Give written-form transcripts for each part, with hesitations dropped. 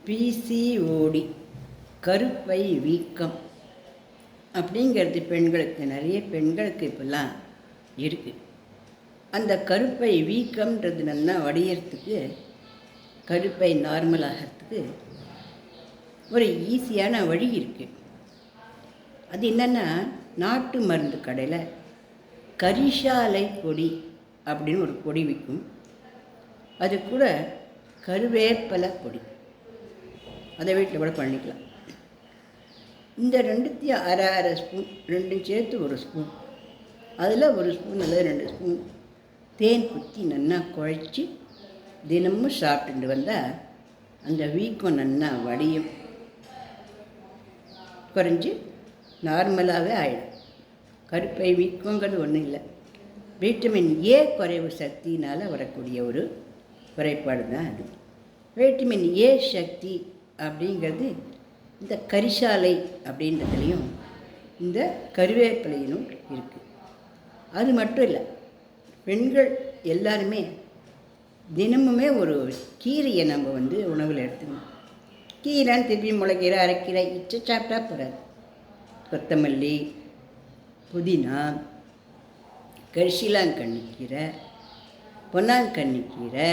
PCOD கருப்பை வீக்கம் அப்படிங்கிறது பெண்களுக்கு நிறைய பெண்களுக்கு இப்போல்லாம் இருக்குது. அந்த கருப்பை வீக்கம்ன்றது நல்லா வடிகிறதுக்கு, கருப்பை நார்மல் ஆகிறதுக்கு ஒரு ஈஸியான வழி இருக்குது. அது என்னென்னா, நாட்டு மருந்து கடையில் கரிசாலை பொடி அப்படின்னு ஒரு பொடி விற்கும். அது கூட கருவேப்பிலை பொடி, அதை வீட்டில் கூட பண்ணிக்கலாம். இந்த ரெண்டுத்தையும் அரை அரை ஸ்பூன், ரெண்டும் சேர்த்து ஒரு ஸ்பூன், அதில் ஒரு ஸ்பூன் அல்லது 2 ஸ்பூன் தேன் குத்தி நல்லா குழைச்சி தினமும் சாப்பிட்டுட்டு வந்தால் அந்த வீக்கம் நல்லா வடியும், குறைஞ்சி நார்மலாகவே ஆகிடும். கருப்பை வீக்கங்கிறது ஒன்றும் இல்லை, வைட்டமின் ஏ குறைவு சக்தினால் வரக்கூடிய ஒரு குறைபாடு தான் அது. வைட்டமின் ஏ சக்தி அப்படிங்கிறது இந்த கரிசாலை அப்படின்றதுலையும் இந்த கருவேப்பிலையிலும் இருக்குது. அது மட்டும் இல்லை, பெண்கள் எல்லாருமே தினமுமே ஒரு கீரையை நம்ம உணவில் எடுத்துக்கணும். கீரைன்னு திருப்பி முளைக்கீரை, அரைக்கீரை இச்சு சாப்பிட்டா போகாது. கொத்தமல்லி, புதினா, கரிசலாங்கண்ணிக்கீரை, பொன்னாங்கண்ணிக்கீரை,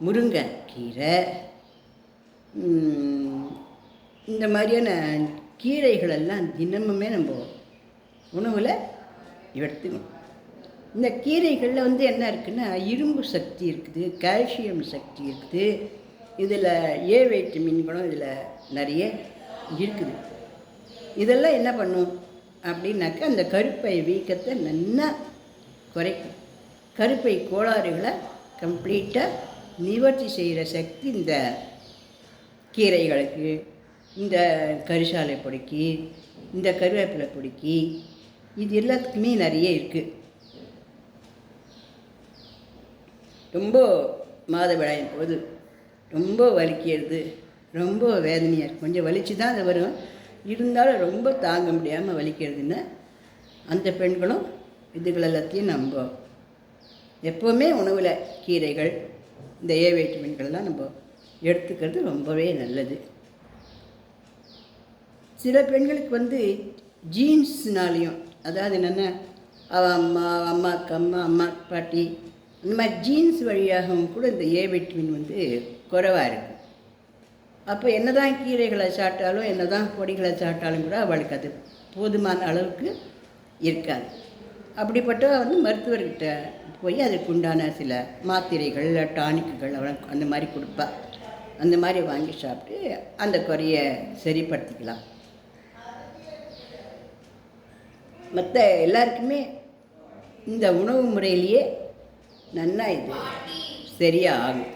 முருங்கைக்கீரை, இந்த மாதிரியான கீரைகளெல்லாம் தினமுமே நம்ம உணவில் எடுத்துக்கணும். இந்த கீரைகளில் என்ன இருக்குதுன்னா, இரும்பு சக்தி இருக்குது, கால்சியம் சக்தி இருக்குது, இதில் ஏ வைட்டமின்களும் இதில் நிறைய இருக்குது. இதெல்லாம் என்ன பண்ணும் அப்படின்னாக்கா, அந்த கருப்பை வீக்கத்தை நல்லா குறைக்கும். கருப்பை கோளாறுகளை கம்ப்ளீட்டாக நிவர்த்தி செய்கிற சக்தி இந்த கீரைகளுக்கு, இந்த கரிசாலை பொடிக்கு, இந்த கருவேப்பிலை பொடிக்கு, இது எல்லாத்துக்குமே நிறைய இருக்குது. ரொம்ப மாதவிடாயின் போது ரொம்ப வலிக்கிறது, ரொம்ப வேதனையாக இருக்குது, கொஞ்சம் வலிச்சு தான் அது வரும், இருந்தாலும் ரொம்ப தாங்க முடியாமல் வலிக்கிறதுன்னு அந்த பெண்களும் இதுகள் எல்லாத்தையும் நம்ம எப்போவுமே உணவில் கீரைகள், இந்த ஏ வைட்டமின்கள்லாம் நம்ம எடுத்துக்கிறது ரொம்பவே நல்லது. சில பெண்களுக்கு ஜீன்ஸ்னாலையும், அதாவது என்னென்னா அம்மாவுக்கு அம்மா பாட்டி இந்த மாதிரி ஜீன்ஸ் வழியாகவும் கூட இந்த ஏ வைட்டமின் குறைவாக இருக்குது. அப்போ என்ன தான் கீரைகளை சாப்பிட்டாலும், என்ன தான் பொடிகளை சாப்பிட்டாலும் கூட அவளுக்கு அது போதுமான அளவுக்கு இருக்காது. அப்படிப்பட்ட மருத்துவர்கிட்ட போய் அதுக்கு உண்டான சில மாத்திரைகள், டானிக்குகள் அந்த மாதிரி கொடுப்பா. அந்த மாதிரி வாங்கி சாப்பிட்டு அந்த குறைய சரிப்படுத்திக்கலாம். மற்ற எல்லாருக்குமே இந்த உணவு முறையிலேயே நல்லா இது சரியாக ஆகும்.